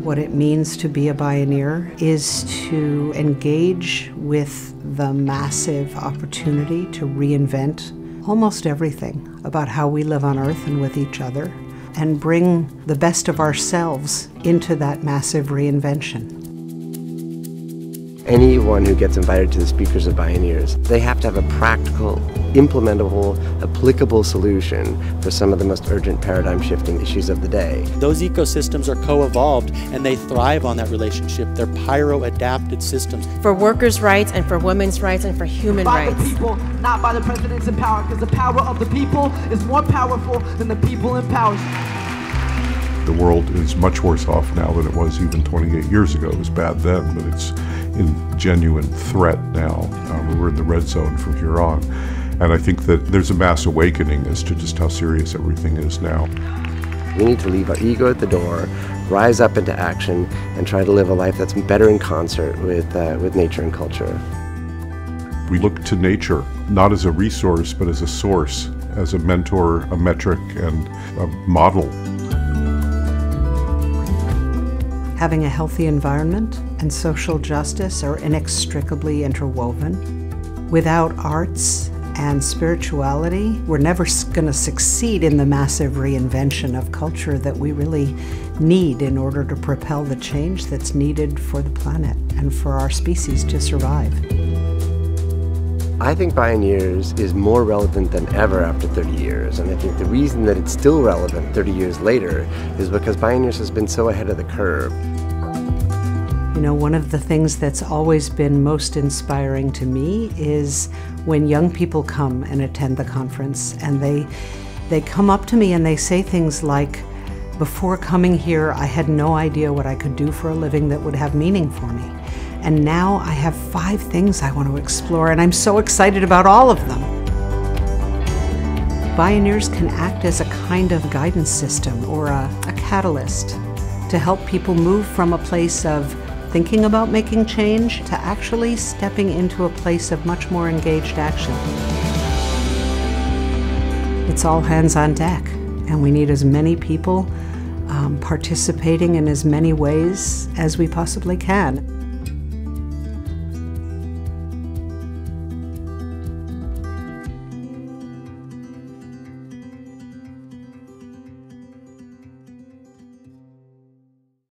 What it means to be a Bioneer is to engage with the massive opportunity to reinvent almost everything about how we live on Earth and with each other, and bring the best of ourselves into that massive reinvention. Anyone who gets invited to the Speakers of Bioneers, they have to have a practical, implementable, applicable solution for some of the most urgent paradigm-shifting issues of the day. Those ecosystems are co-evolved and they thrive on that relationship. They're pyro-adapted systems. For workers' rights and for women's rights and for human rights. By the people, not by the presidents in power, because the power of the people is more powerful than the people in power. The world is much worse off now than it was even 28 years ago. It was bad then, but it's in genuine threat now. We're in the red zone from here on. And I think that there's a mass awakening as to just how serious everything is now. We need to leave our ego at the door, rise up into action, and try to live a life that's better in concert with nature and culture. We look to nature, not as a resource, but as a source, as a mentor, a metric, and a model. Having a healthy environment and social justice are inextricably interwoven. Without arts and spirituality, we're never going to succeed in the massive reinvention of culture that we really need in order to propel the change that's needed for the planet and for our species to survive. I think Bioneers is more relevant than ever after 30 years, and I think the reason that it's still relevant 30 years later is because Bioneers has been so ahead of the curve. You know, one of the things that's always been most inspiring to me is when young people come and attend the conference, and they come up to me and they say things like, before coming here, I had no idea what I could do for a living that would have meaning for me. And now I have 5 things I want to explore, and I'm so excited about all of them. Bioneers can act as a kind of guidance system or a catalyst to help people move from a place of thinking about making change to actually stepping into a place of much more engaged action. It's all hands on deck, and we need as many people participating in as many ways as we possibly can.